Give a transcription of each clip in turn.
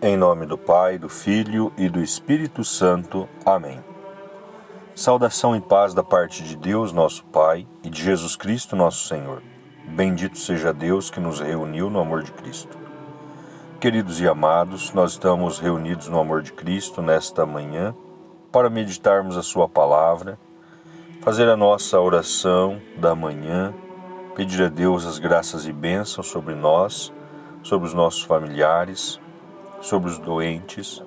Em nome do Pai, do Filho e do Espírito Santo. Amém. Saudação e paz da parte de Deus, nosso Pai, e de Jesus Cristo, nosso Senhor. Bendito seja Deus que nos reuniu no amor de Cristo. Queridos e amados, nós estamos reunidos no amor de Cristo nesta manhã para meditarmos a Sua palavra, fazer a nossa oração da manhã, pedir a Deus as graças e bênçãos sobre nós, sobre os nossos familiares, sobre os doentes,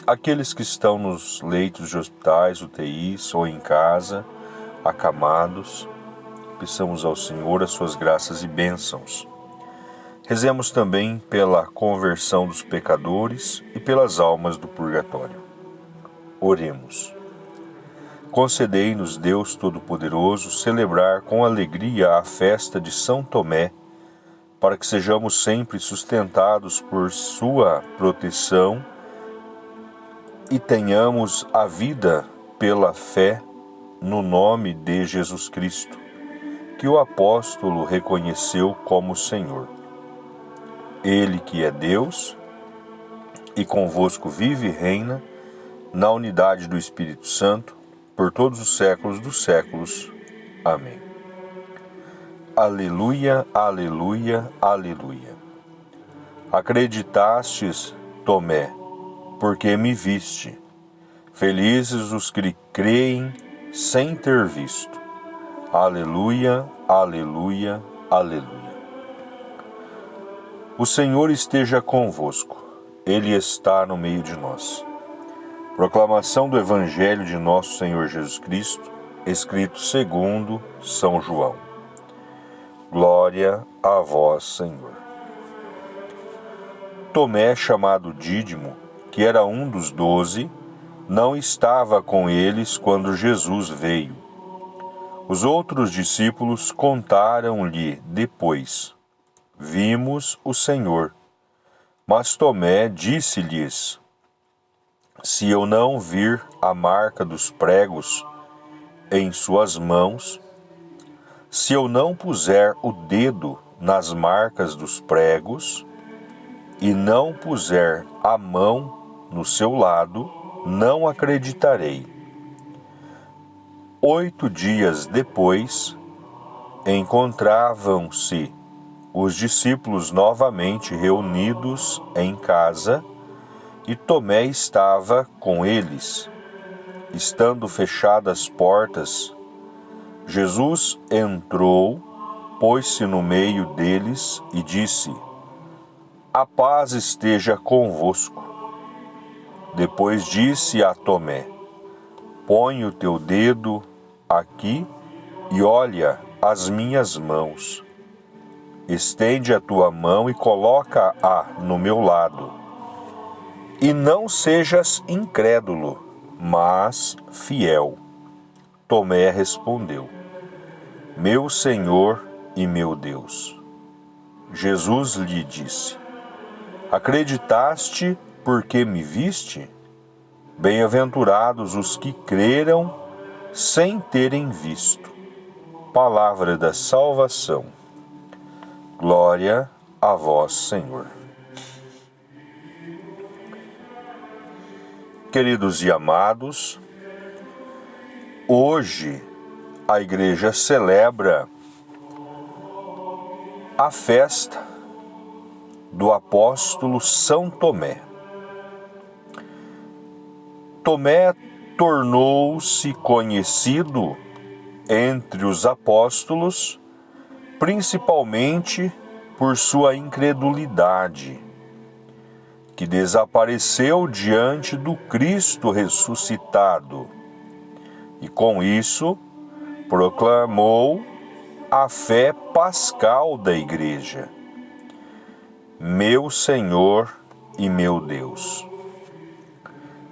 aqueles que estão nos leitos de hospitais, UTIs ou em casa, acamados. Peçamos ao Senhor as suas graças e bênçãos. Rezemos também pela conversão dos pecadores e pelas almas do purgatório. Oremos. Concedei-nos, Deus Todo-Poderoso, celebrar com alegria a festa de São Tomé, para que sejamos sempre sustentados por sua proteção e tenhamos a vida pela fé no nome de Jesus Cristo, que o apóstolo reconheceu como Senhor. Ele que é Deus e convosco vive e reina na unidade do Espírito Santo por todos os séculos dos séculos. Amém. Aleluia, aleluia, aleluia. Acreditastes, Tomé, porque me viste. Felizes os que creem sem ter visto. Aleluia, aleluia, aleluia. O Senhor esteja convosco. Ele está no meio de nós. Proclamação do Evangelho de nosso Senhor Jesus Cristo, escrito segundo São João. Glória a vós, Senhor. Tomé, chamado Dídimo, que era um dos 12, não estava com eles quando Jesus veio. Os outros discípulos contaram-lhe depois: Vimos o Senhor. Mas Tomé disse-lhes: Se eu não vir a marca dos pregos em suas mãos, se eu não puser o dedo nas marcas dos pregos e não puser a mão no seu lado, não acreditarei. 8 dias depois, encontravam-se os discípulos novamente reunidos em casa e Tomé estava com eles. Estando fechadas as portas, Jesus entrou, pôs-se no meio deles e disse: A paz esteja convosco. Depois disse a Tomé: Põe o teu dedo aqui e olha as minhas mãos. Estende a tua mão e coloca-a no meu lado. E não sejas incrédulo, mas fiel. Tomé respondeu: Meu Senhor e meu Deus. Jesus lhe disse: Acreditaste porque me viste? Bem-aventurados os que creram sem terem visto. Palavra da salvação. Glória a vós, Senhor. Queridos e amados, hoje a Igreja celebra a festa do apóstolo São Tomé. Tomé tornou-se conhecido entre os apóstolos, principalmente por sua incredulidade, que desapareceu diante do Cristo ressuscitado, e com isso proclamou a fé pascal da Igreja. Meu Senhor e meu Deus.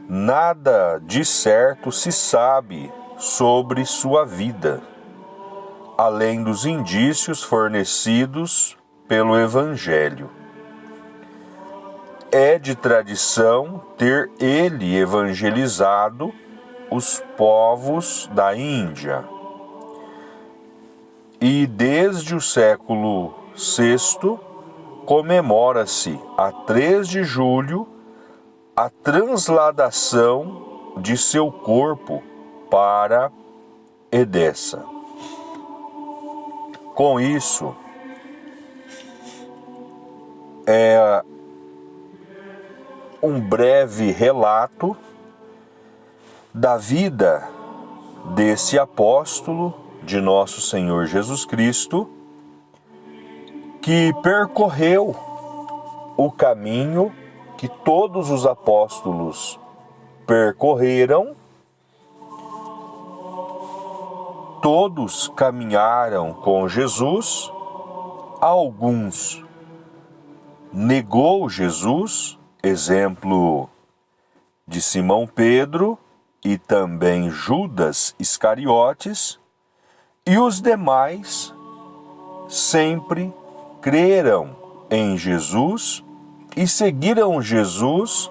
Nada de certo se sabe sobre sua vida, além dos indícios fornecidos pelo Evangelho. É de tradição ter ele evangelizado os povos da Índia. E desde o século VI comemora-se a 3 de julho a transladação de seu corpo para Edessa. Com isso, é um breve relato da vida desse apóstolo de nosso Senhor Jesus Cristo, que percorreu o caminho que todos os apóstolos percorreram. Todos caminharam com Jesus, alguns negou Jesus, exemplo de Simão Pedro e também Judas Iscariotes, e os demais sempre creram em Jesus e seguiram Jesus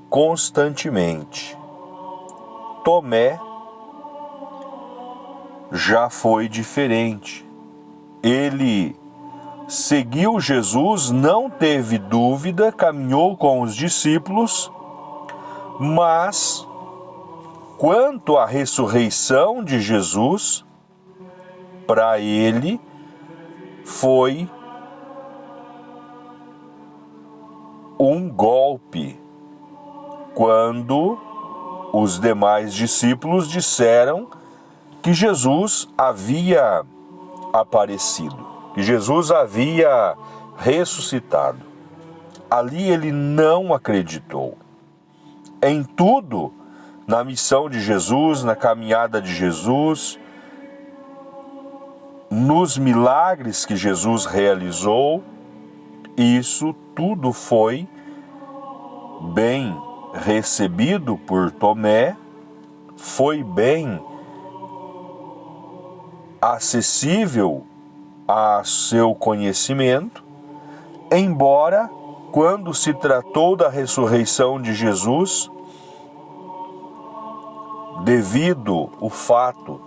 constantemente. Tomé já foi diferente. Ele seguiu Jesus, não teve dúvida, caminhou com os discípulos, mas quanto à ressurreição de Jesus, para ele foi um golpe quando os demais discípulos disseram que Jesus havia aparecido, que Jesus havia ressuscitado. Ali ele não acreditou. Em tudo, na missão de Jesus, na caminhada de Jesus, nos milagres que Jesus realizou, isso tudo foi bem recebido por Tomé, foi bem acessível a seu conhecimento, embora, quando se tratou da ressurreição de Jesus, devido ao fato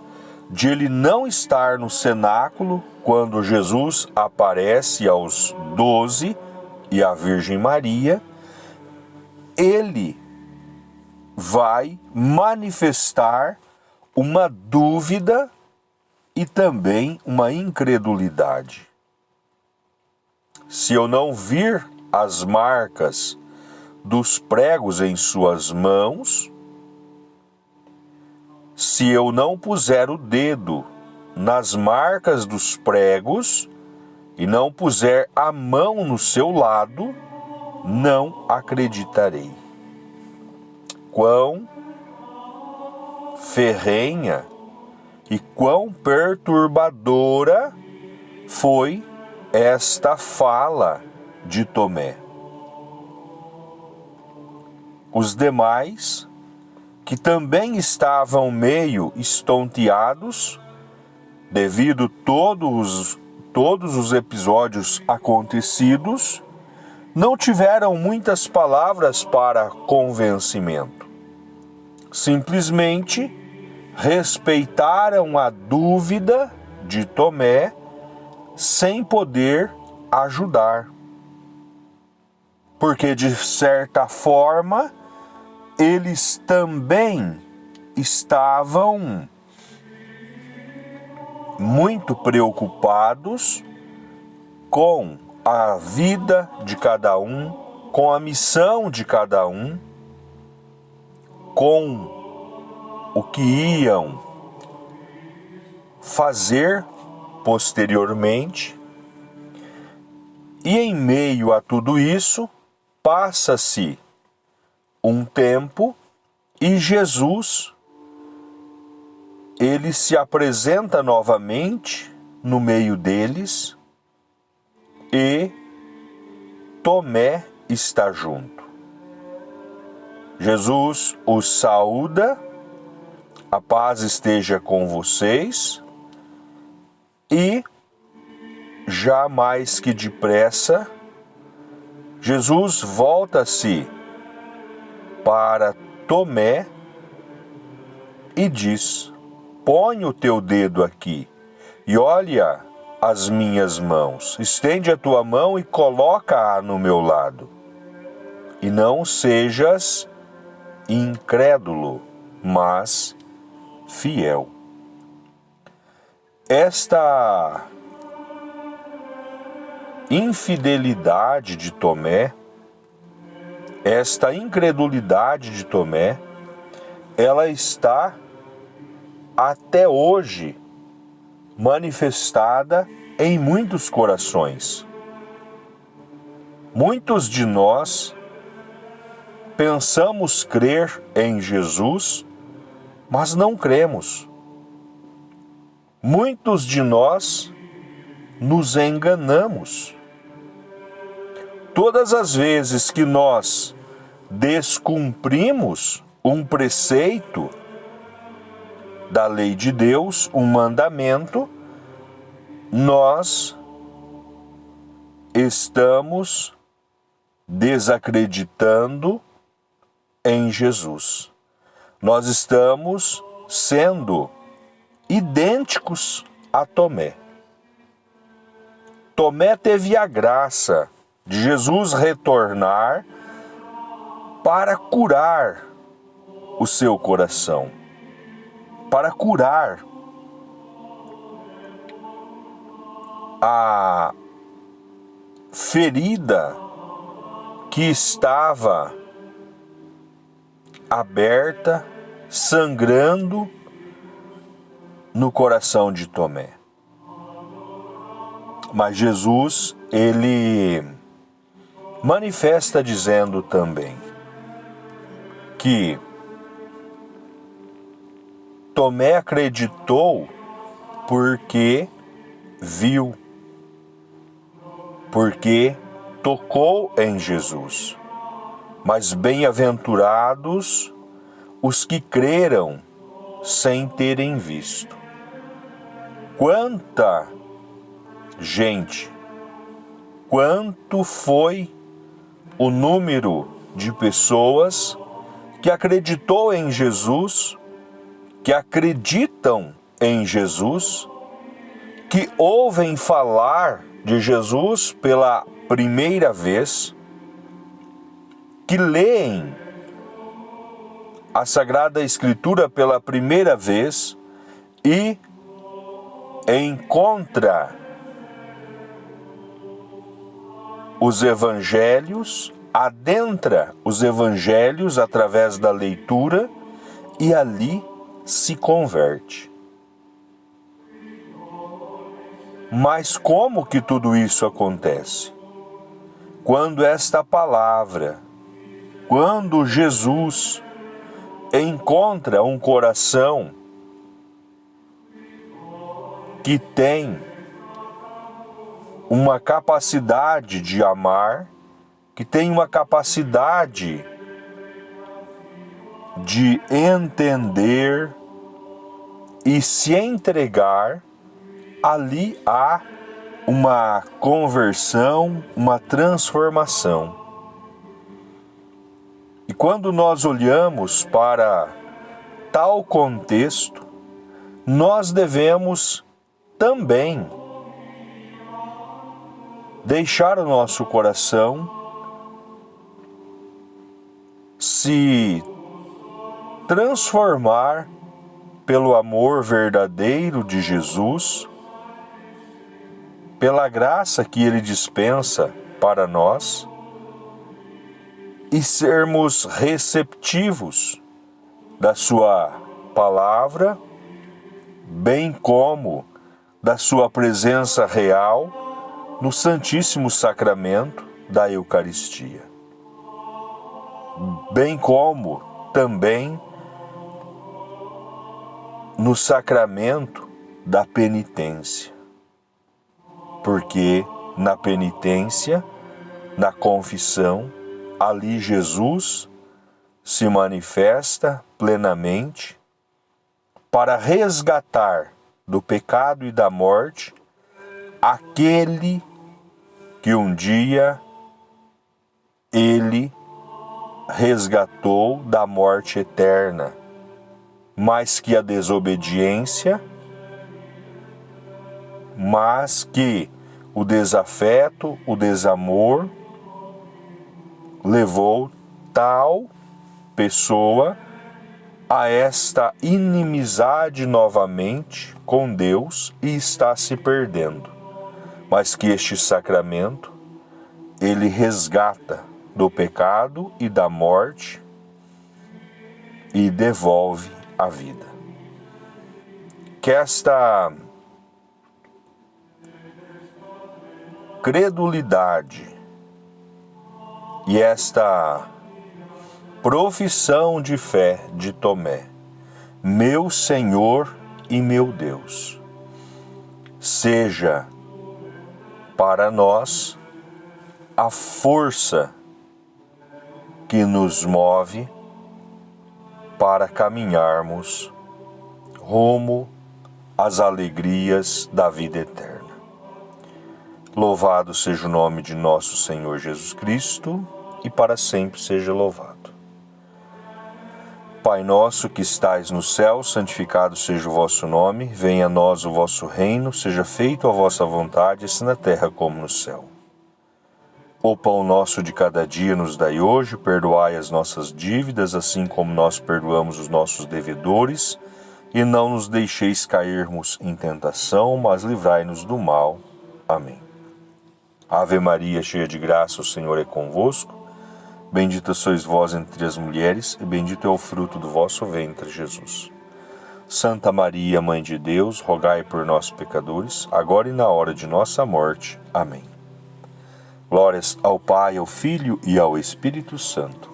de ele não estar no cenáculo quando Jesus aparece aos 12 e à Virgem Maria, ele vai manifestar uma dúvida e também uma incredulidade. Se eu não vir as marcas dos pregos em suas mãos, se eu não puser o dedo nas marcas dos pregos e não puser a mão no seu lado, não acreditarei. Quão ferrenha e quão perturbadora foi esta fala de Tomé. Os demais, que também estavam meio estonteados, devido todos os episódios acontecidos, não tiveram muitas palavras para convencimento. Simplesmente respeitaram a dúvida de Tomé sem poder ajudar. Porque, de certa forma, eles também estavam muito preocupados com a vida de cada um, com a missão de cada um, com o que iam fazer posteriormente. E em meio a tudo isso, passa-se um tempo e Jesus, ele se apresenta novamente no meio deles e Tomé está junto. Jesus os saúda, a paz esteja com vocês, e já mais que depressa, Jesus volta-se para Tomé e diz: põe o teu dedo aqui e olha as minhas mãos. Estende a tua mão e coloca-a no meu lado. E não sejas incrédulo, mas fiel. Esta infidelidade de Tomé, esta incredulidade de Tomé, ela está até hoje manifestada em muitos corações. Muitos de nós pensamos crer em Jesus, mas não cremos. Muitos de nós nos enganamos. Todas as vezes que nós descumprimos um preceito da lei de Deus, um mandamento, nós estamos desacreditando em Jesus. Nós estamos sendo idênticos a Tomé. Tomé teve a graça de Jesus retornar para curar o seu coração, para curar a ferida que estava aberta, sangrando no coração de Tomé. Mas Jesus, ele manifesta dizendo também que Tomé acreditou porque viu, porque tocou em Jesus. Mas bem-aventurados os que creram sem terem visto. Quanta gente, quanto foi o número de pessoas que acreditou em Jesus, que acreditam em Jesus, que ouvem falar de Jesus pela primeira vez, que leem a Sagrada Escritura pela primeira vez e encontra os evangelhos, adentra os evangelhos através da leitura e ali se converte. Mas como que tudo isso acontece? Quando esta palavra, quando Jesus encontra um coração que tem uma capacidade de amar, que tem uma capacidade de entender e se entregar, ali há uma conversão, uma transformação. E quando nós olhamos para tal contexto, nós devemos também deixar o nosso coração se transformar pelo amor verdadeiro de Jesus, pela graça que Ele dispensa para nós, e sermos receptivos da Sua palavra, bem como da Sua presença real no Santíssimo Sacramento da Eucaristia. Bem como também no sacramento da penitência. Porque na penitência, na confissão, ali Jesus se manifesta plenamente para resgatar do pecado e da morte aquele que um dia Ele resgatou da morte eterna, mas que a desobediência mas que o desafeto, o desamor, levou tal pessoa a esta inimizade novamente com Deus e está se perdendo. Mas que este sacramento, ele resgata do pecado e da morte e devolve a vida. Que esta credulidade e esta profissão de fé de Tomé, meu Senhor e meu Deus, seja para nós a força que nos move para caminharmos rumo às alegrias da vida eterna. Louvado seja o nome de nosso Senhor Jesus Cristo, e para sempre seja louvado. Pai nosso que estais no céu, santificado seja o vosso nome, venha a nós o vosso reino, seja feita a vossa vontade, assim na terra como no céu. O pão nosso de cada dia nos dai hoje, perdoai as nossas dívidas, assim como nós perdoamos os nossos devedores, e não nos deixeis cairmos em tentação, mas livrai-nos do mal. Amém. Ave Maria, cheia de graça, o Senhor é convosco. Bendita sois vós entre as mulheres, e bendito é o fruto do vosso ventre, Jesus. Santa Maria, Mãe de Deus, rogai por nós, pecadores, agora e na hora de nossa morte. Amém. Glórias ao Pai, ao Filho e ao Espírito Santo,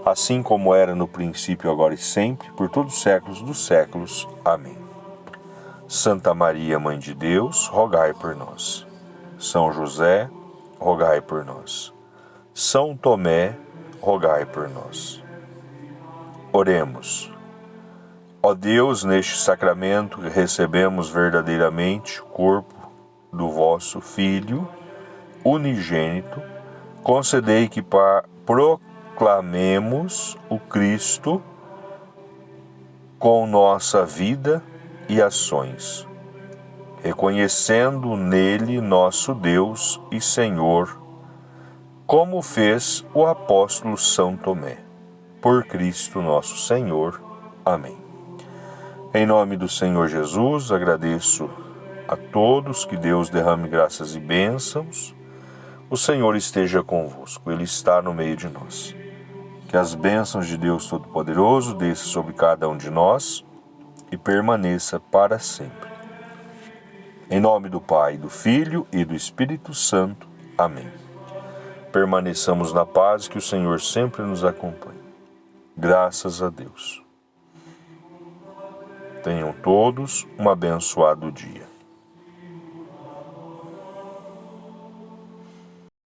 assim como era no princípio, agora e sempre, por todos os séculos dos séculos. Amém. Santa Maria, Mãe de Deus, rogai por nós. São José, rogai por nós. São Tomé, rogai por nós. Oremos. Ó Deus, neste sacramento que recebemos verdadeiramente o corpo do vosso Filho unigênito, concedei que proclamemos o Cristo com nossa vida e ações, reconhecendo nele nosso Deus e Senhor, como fez o apóstolo São Tomé. Por Cristo nosso Senhor. Amém. Em nome do Senhor Jesus, agradeço a todos, que Deus derrame graças e bênçãos. O Senhor esteja convosco, Ele está no meio de nós. Que as bênçãos de Deus Todo-Poderoso desça sobre cada um de nós e permaneça para sempre. Em nome do Pai, do Filho e do Espírito Santo. Amém. Permaneçamos na paz, que o Senhor sempre nos acompanhe. Graças a Deus. Tenham todos um abençoado dia.